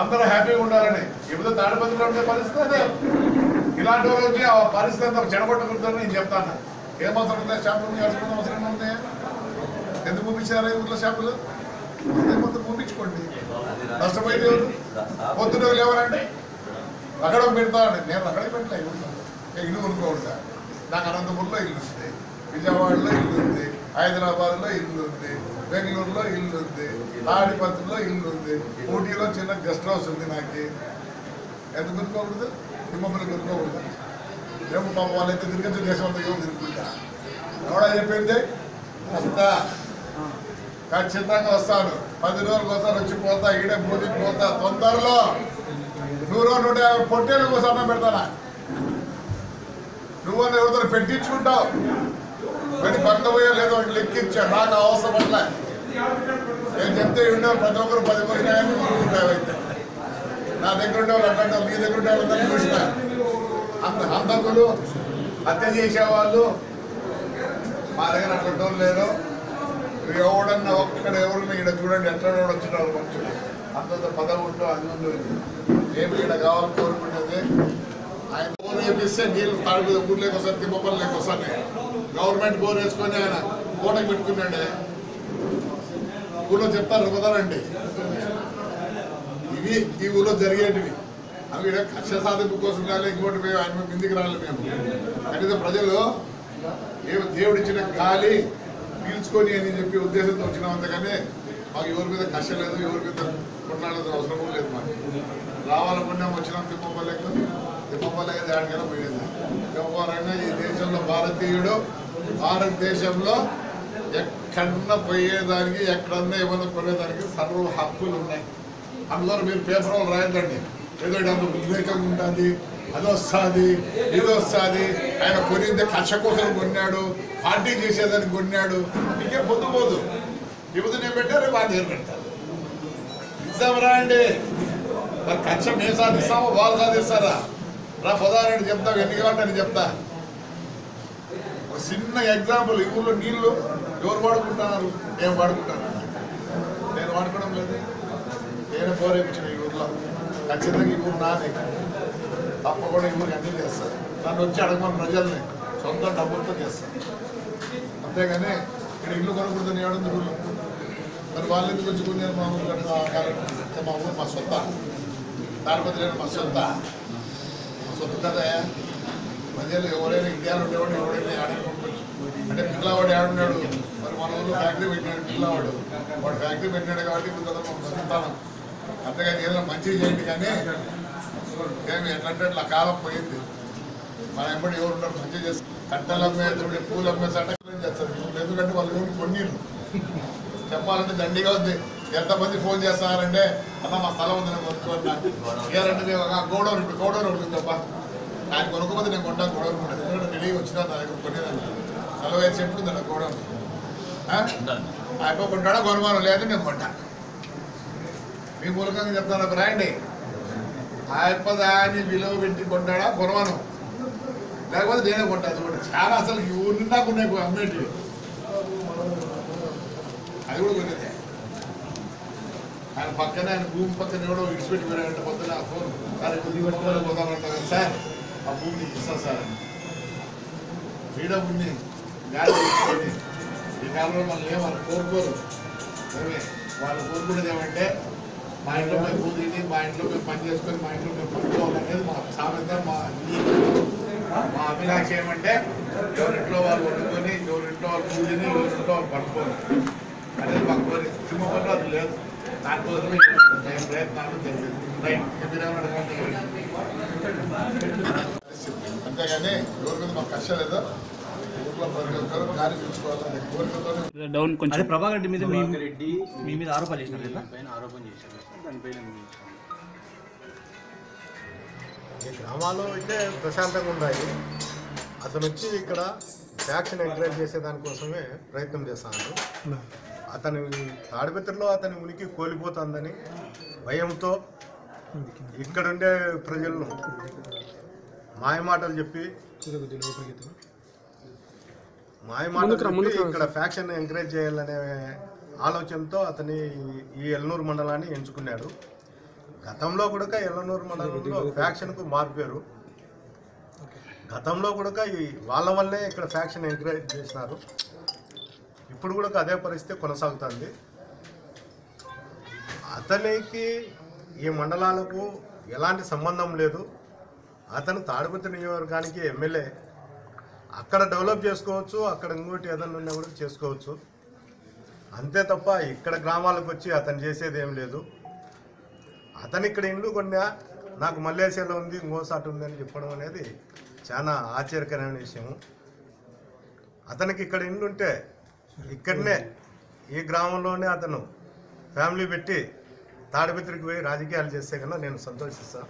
అందరూ హ్యాపీగా ఉండాలని ఇప్పుడు తాడిపత్రిలో ఉండే పరిస్థితి అదే. ఇలాంటి వాళ్ళకి ఆ పరిస్థితి అంతా చెడగొట్టుకుంటారని నేను చెప్తాను. ఏమవసరం ఉందా షాపులు కలుసుకున్న అవసరం ఉంది? ఎందుకు పంపించారా ఊర్లో షాపులు? అదే మొత్తం పంపించుకోండి. నష్టపోయేది ఎవరు? పొద్దున లేవాలంటే అక్కడ పెడతానండి. నేను అక్కడే పెట్టలే. ఇల్లు కొనుక్కోండి. నాకు అనంతపురంలో ఇల్లు ఉంది, విజయవాడలో ఇల్లు ఉంది, హైదరాబాద్లో ఇల్లు ఉంది, బెంగళూరులో ఇల్లు ఉంది, తాడిపత్రిలో ఇల్లు ఉంది, ఊటీలో చిన్న గెస్ట్ హౌస్ ఉంది. నాకు ఎంత కొనుక్కోకూడదు? తిమ్మమ్మలు కొనుక్కోకూడదు. మేము పాప వాళ్ళైతే తిరిగి దేశం అంతా ఏమో తిరుగుతుంటా. ఎవడా చెప్పింది? వస్తా, ఖచ్చితంగా వస్తాను. 10 రోజులకు వస్తాను, వచ్చి పోతా, ఈడే భోజనం పోతా. తొందరలో 100-150 పొట్టేళ్ళ కోసం అన్నం పెడతానా? నువ్వు ఎవరితో పెట్టించుకుంటావు. మరి బంధువుయో లేదో లెక్కించా. నాకు అవసరం పట్ల నేను చెప్తే ఉండేవాళ్ళు ప్రతి ఒక్కరు 10 పోయినాయని ఉంటాయి. అయితే నా దగ్గర ఉండేవాళ్ళు అట్లాంటి నీ దగ్గర ఉండేవాళ్ళందరూ చూసిన హంతకులు, హత్య చేసేవాళ్ళు మా దగ్గర అట్లాంటి వాళ్ళు లేరు. ఎవడన్నా ఒక్కడ ఎవరు ఇక్కడ చూడండి ఎట్లా వచ్చినారు మనుషులు. అంతంత పదవి ఉంటూ అది ఉండదు. ఏమి ఇక్కడ కావాలని కోరుకునేది. ఆయన బోర్ వేపిస్తే నీళ్ళు తాడు ఊర్లోకి వస్తారు, తిమ్మపల్లికి వస్తాయి. గవర్నమెంట్ బోర్ వేసుకొని ఆయన కోటకు పెట్టుకున్నాడే. ఊళ్ళో చెప్తారు కుదరండి. ఇవి ఈ ఊళ్ళో జరిగేటివి. అవి కక్ష సాధింపు కోసం కానీ ఇంకోటి మేము ఆయన కిందికి రాలేదు. మేము కనీసం ప్రజలు దేవుడిచ్చిన గాలి పీల్చుకొని అని చెప్పి ఉద్దేశంతో వచ్చినాం. అంతగానే మాకు ఎవరి మీద కష్ట లేదు, ఎవరి మీద కొట్లాడాల్సిన అవసరం లేదు. మాకు రావాలనుకున్నాం, వచ్చినాం. తిమ్మపల్లెకి దానికైనా పోయేది. ఎవరైనా ఈ దేశంలో భారతీయుడు భారతదేశంలో ఎక్కడన్నా పోయేదానికి, ఎక్కడన్నా ఏమన్నా కొనేదానికి సర్వ హక్కులు ఉన్నాయి. అందులో మీరు పేపర్ వాళ్ళు రాయద్దండి. ఏదో అందుకు ఉద్రేకంగా ఉంటుంది, అది వస్తుంది, ఇది వస్తుంది. ఆయన కొనింది కక్ష కోసం కొన్నాడు, పార్టీ చేసేదానికి కొన్నాడు. ఇంకే పొద్దుపోదు. ఇప్పుడు నేను పెట్టారు, వాళ్ళు నేను పెడతారు. ఇద్దాం రాండి. మరి కక్ష మేము సాధిస్తామో వాళ్ళు సాధిస్తారా? రా పొదారని చెప్తా, ఎన్ని కావాలని చెప్తా. ఒక చిన్న ఎగ్జాంపుల్. ఈ ఊళ్ళో నీళ్లు ఎవరు వాడుకుంటున్నారు? నేను వాడుకుంటాను. నేను వాడుకోవడం లేదు. నేను పోరేపించిన ఈ ఊర్లో. ఖచ్చితంగా ఈ ఊరు నాది. తప్పకుండా ఈ ఊరికి అన్నీ చేస్తాను. నన్ను వచ్చి అడగమని ప్రజల్ని సొంత డబ్బులతో చేస్తాను. అంతేగాని ఇక్కడ ఇల్లు కొనుక్కుంటుంది ఏడుంది ఊళ్ళో. మరి వాళ్ళు ఎందుకు వచ్చి కొన్ని మా ఊరు మా సొంత. తాడిపత్రి మా సొంత. మా సొంత కదా. ప్రజలు ఎవరైనా ఇండియాలో ఉండేవాడు, ఎవరైనా ఆడుకోవచ్చు. అంటే పిల్లవాడు ఆడున్నాడు. మరి మన ఊళ్ళో ఫ్యాక్టరీ పెట్టినాడు పిల్లవాడు. వాడు ఫ్యాక్టరీ పెట్టినాడు కాబట్టి ఇప్పుడు కదా మనం బతుకుతాను. అంతేగాని ఏదైనా మంచిగా చేయండి. కానీ ఏమి ఎట్లంటే అట్లా కాలం పోయింది. మన ఎంబడి ఎవరు ఉంటారు మంచిగా చేస్తారు. కట్టెలు అమ్మేది, పూలు అమ్మేసి అంటే చేస్తారు. ఎందుకంటే వాళ్ళు ఎవరు కొన్నీరు. చెప్పాలంటే దండిగా ఉంది. ఎంతమంది ఫోన్ చేస్తున్నారంటే అన్న మా స్థలం ఉంది నేను కొనుక్కోన్నా. ఇవ్వాలంటే గోడౌన్ ఉంటుంది తప్ప ఆయన కొనుక్కోపోతే నేను కొంటాను. గోడౌన్ కూడా ఎందుకంటే రెడీ వచ్చినా నా దగ్గర కొనేదాన్ని. 45 సెంట్లు ఉంది నా గోడౌన్. అయిపో కొంటాడా కొనుగోలు లేదు, నేను కొంటా. మీ మూలకంగా చెప్తాను రాయండి. ఆయప్పదాన్ని విలువ పెట్టి కొంటాడా కొనవాను, లేకపోతే నేనే కొంటాను కూడా. చాలా అసలు ఈ ఊరి నిండా కొన్నాయి అమ్మేటివి. అది కూడా కొనేదే. ఆయన పక్కన ఆయన భూమి పక్కన ఎవడో విడిచిపెట్టి పోయాడంటే పొద్దున ఆ ఫోన్ సార్ పోతానంటారు కదా సార్, ఆ భూమిని ఇస్తాను సార్. ఫ్రీడమ్ ఉంది, గాలి తీసుకొని. ఈ కాలంలో మనం ఏమని కోరుకోరు. వాళ్ళు కోరుకునేది ఏమంటే మా ఇంట్లో మేము భూ తిని, మా ఇంట్లో మేము పని చేసుకొని, మా ఇంట్లో మేము పడుకోవాలనేది మా సామెత. మా అభిలాష ఏమంటే ఎవరింట్లో వాళ్ళు వండుకొని, ఎవరింట్లో వాళ్ళు భూ తిని, ఎవరింట్లో వాళ్ళు పడుకోవాలి అనేది మాకు కోరి. తిమ్మపల్లి అది లేదు. దానికోసమే ప్రయత్నాలు అంతేగాని ఎవరి మీద మాకు కష్టం లేదా ఊర్లో ప్రతి ఒక్కరు గాలి పీల్చుకోవాలనే కోరికతో ప్రభాకర్ రెడ్డి మీద మీ మీద ఆరోపణ చేసినారు కదా, ఆరోపణ చేశారు దానిపైన ఈ గ్రామాలు అయితే ప్రశాంతంగా ఉన్నాయి. అతను వచ్చి ఇక్కడ ఫ్యాక్షన్ ఎంకరేజ్ చేసే దానికోసమే ప్రయత్నం చేస్తాను. అతని తాడిపత్రిలో అతని ఉనికి కోల్పోతుందని భయంతో ఇక్కడుండే ప్రజలను మాయమాటలు చెప్పి ఇక్కడ ఫ్యాక్షన్ ఎంకరేజ్ చేయాలనే ఆలోచనతో అతని ఈ ఎల్లనూరు మండలాన్ని ఎంచుకున్నాడు. గతంలో కూడా ఎల్లనూరు మండలంలో ఫ్యాక్షన్కు మారిపోయారు. గతంలో కూడా వాళ్ళ వల్లే ఇక్కడ ఫ్యాక్షన్ ఎంకరేజ్ చేసినారు. ఇప్పుడు కూడా అదే పరిస్థితి కొనసాగుతుంది. అతనికి ఈ మండలాలకు ఎలాంటి సంబంధం లేదు. అతను తాడిపత్రి నియోజకవర్గానికి ఎమ్మెల్యే. అక్కడ డెవలప్ చేసుకోవచ్చు, అక్కడ ఇంకోటి ఏదైనా ఉన్నా కూడా చేసుకోవచ్చు. అంతే తప్ప ఇక్కడ గ్రామాలకు వచ్చి అతను చేసేది ఏం లేదు. అతను ఇక్కడ ఇండ్లు కొన్నా నాకు మల్లేశ్వరంలో ఉంది, ఇంకోసాటు ఉంది అని చెప్పడం అనేది చాలా ఆశ్చర్యకరమైన విషయం. అతనికి ఇక్కడ ఇండ్లు ఉంటే ఇక్కడనే ఈ గ్రామంలోనే అతను ఫ్యామిలీ పెట్టి తాడిపత్రికి పోయి రాజకీయాలు చేస్తే కన్నా నేను సంతోషిస్తాను.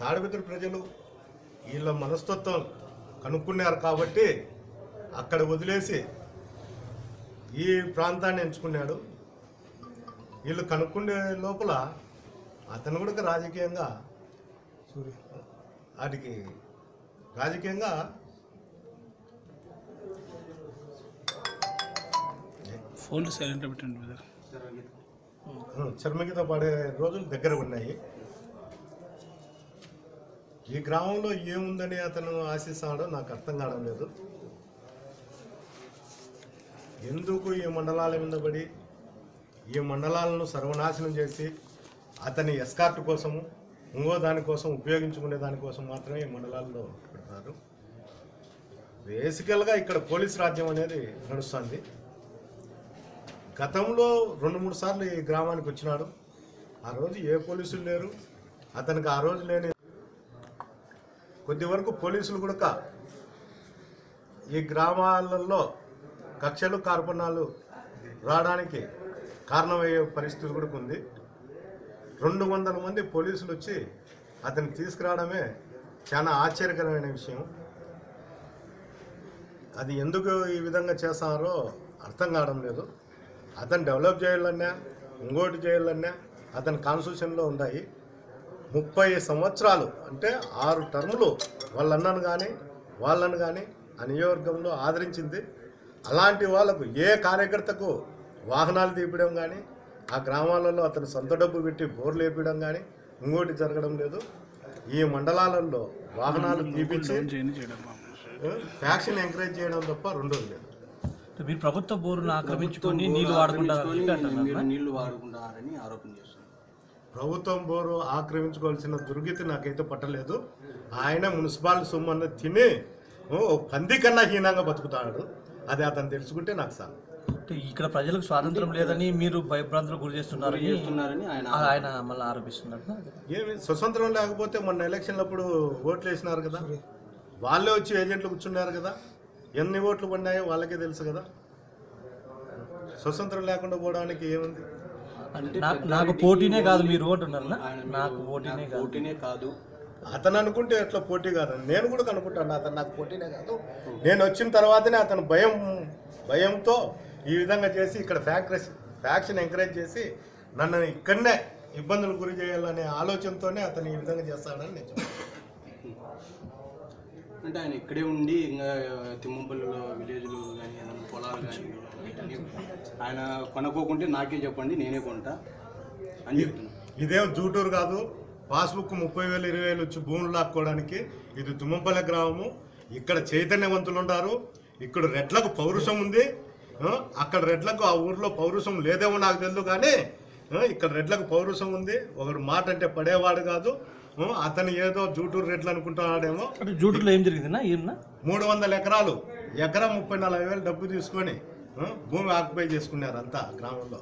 తాడిపత్రి ప్రజలు వీళ్ళ మనస్తత్వం కనుక్కున్నారు కాబట్టి అక్కడ వదిలేసి ఈ ప్రాంతాన్ని ఎంచుకున్నాడు. వీళ్ళు కనుక్కునే లోపల అతను కూడా రాజకీయంగా వాటికి రాజకీయంగా ఫోన్ సైలెంట్ పెట్టండి. చర్మగీత పాడే రోజులు దగ్గర ఉన్నాయి. ఈ గ్రామంలో ఏముందని అతను ఆశిస్తాడో నాకు అర్థం కావడం లేదు. ఎందుకు ఈ మండలాల మీద పడి ఈ మండలాలను సర్వనాశనం చేసి అతని ఎస్కార్ట్ కోసము ఇంకో దానికోసం ఉపయోగించుకునే దానికోసం మాత్రమే ఈ మండలాల్లో పెడతారు. బేసికల్గా ఇక్కడ పోలీస్ రాజ్యం అనేది నడుస్తుంది. గతంలో 2-3 సార్లు ఈ గ్రామానికి వచ్చినాడు. ఆ రోజు ఏ పోలీసులు లేరు. అతనికి ఆ రోజు లేని కొద్ది వరకు పోలీసులు కూడా ఈ గ్రామాలలో కక్షలు కార్పణాలు రావడానికి కారణమయ్యే పరిస్థితులు కూడా ఉంది. 200 మంది పోలీసులు వచ్చి అతన్ని తీసుకురావడమే చాలా ఆశ్చర్యకరమైన విషయం. అది ఎందుకు ఈ విధంగా చేస్తారో అర్థం కావడం లేదు. అతను డెవలప్ చేయాలన్నా ఇంకోటి చేయాలన్నా అతని కాన్స్టిట్యూషన్లో ఉన్నాయి. 30 సంవత్సరాలు అంటే 6 టర్ములు వాళ్ళన్నను కానీ వాళ్ళను కానీ ఆ నియోజకవర్గంలో ఆదరించింది. అలాంటి వాళ్ళకు ఏ కార్యకర్తకు వాహనాలు తీపడం కానీ ఆ గ్రామాలలో అతను సొంత డబ్బు పెట్టి బోర్లు వేపించడం కానీ ఇంకోటి జరగడం లేదు. ఈ మండలాలలో వాహనాలు తీపించి ఫ్యాక్షన్ ఎంకరేజ్ చేయడం తప్ప రెండోది లేదు. మీరు ప్రభుత్వ బోరును ఆక్రమించుకొని నీళ్లు వాడుకుంటారని ఆరోపణ చేస్తున్నారు. ప్రభుత్వం బోరు ఆక్రమించుకోవాల్సిన దుర్గతి నాకైతే పట్టలేదు. ఆయన మున్సిపాలిటీ సొమ్ము తిని పంది కన్నా హీనంగా బతుకుతాడు. అది అతను తెలుసుకుంటే నాకు సార్. ఇక్కడ ప్రజలకు స్వాతంత్రం లేదని మీరు భయభ్రాంతులకు గురి చేస్తున్నారని ఆయన మళ్ళీ ఆరోపిస్తున్నారు. ఏమి స్వతంత్రం లేకపోతే మొన్న ఎలక్షన్లప్పుడు ఓట్లు వేసినారు కదా, వాళ్ళే వచ్చి ఏజెంట్లు కూర్చున్నారు కదా, ఎన్ని ఓట్లు పడినాయో వాళ్ళకే తెలుసు కదా. స్వతంత్రం లేకుండా పోవడానికి ఏముంది? నాకు పోటీనే కాదు మీరు అంటున్నారు. నాకు పోటీనే కాదు అతను అనుకుంటే ఎట్లా పోటీ కాదు. నేను కూడా అనుకుంటాను అతను నాకు పోటీనే కాదు. నేను వచ్చిన తర్వాతనే అతను భయంతో ఈ విధంగా చేసి ఇక్కడ ఫ్యాక్షన్ ఎంకరేజ్ చేసి నన్ను ఇక్కడనే ఇబ్బందులు గురి చేయాలనే ఆలోచనతోనే అతను ఈ విధంగా చేస్తాడని నేను చెప్తాను. అంటే ఆయన ఇక్కడే ఉండి ఇంకా తిమ్మంపల్లిలో విలేజ్లు కానీ ఏదైనా పొలాలు కానీ ఆయన కొనుక్కోకుంటే నాకే చెప్పండి నేనే కొంటా అని చెప్తున్నాను. ఇదేం జూటూరు కాదు. పాస్బుక్ 30,000 20,000 వచ్చి భూములు లాక్కోవడానికి. ఇది తుమ్మంపల్లి గ్రామము. ఇక్కడ చైతన్యవంతులు ఉంటారు. ఇక్కడ రెడ్లకు పౌరుషం ఉంది. అక్కడ రెడ్లకు ఆ ఊర్లో పౌరుషం లేదేమో నాకు తెలియదు, కానీ ఇక్కడ రెడ్లకు పౌరుషం ఉంది. ఒకడు మాట అంటే పడేవాడు కాదు. అతను ఏదో జూటూరు రెడ్లు అనుకుంటున్నాడేమో. జూటూరులో ఏం జరిగింది? 300 ఎకరాలు, ఎకరా 30-40 వేలు డబ్బు తీసుకొని భూమి ఆక్యుపై చేసుకున్నారు అంతా గ్రామంలో.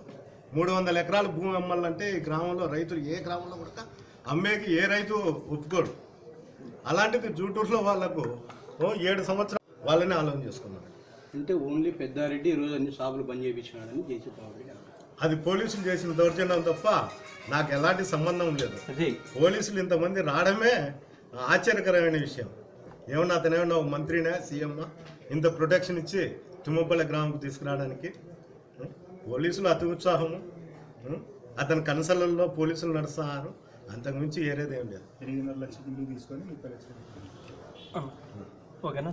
300 ఎకరాల భూమి అమ్మాలంటే ఈ గ్రామంలో రైతులు ఏ గ్రామంలో కూడా అమ్మేకి ఏ రైతు ఒప్పుకోడు. అలాంటిది జూటూరులో వాళ్ళకు 7 సంవత్సరాలు వాళ్ళని ఆలోచన చేసుకున్నారు. అంటే ఓన్లీ పెద్దారెడ్డి ఈరోజు అన్ని షాపులు బంద్ చేయించినాడని జేసీ బాబు అది పోలీసులు చేసిన దౌర్జన్యం తప్ప నాకు ఎలాంటి సంబంధం లేదు. పోలీసులు ఇంతమంది రావడమే ఆశ్చర్యకరమైన విషయం. ఏమన్నా అతనేమన్నా ఒక మంత్రినే సీఎం ఇంత ప్రొటెక్షన్ ఇచ్చి తిమ్మపల్లి గ్రామంకు తీసుకురావడానికి? పోలీసులు అతి ఉత్సాహము, అతని కనసలలో పోలీసులు నడుస్తున్నారు, అంతకుమించి ఏరేదేం లేదు. 8.5 లక్షలు బిల్లు తీసుకొని 30 లక్షలు ఓకేనా?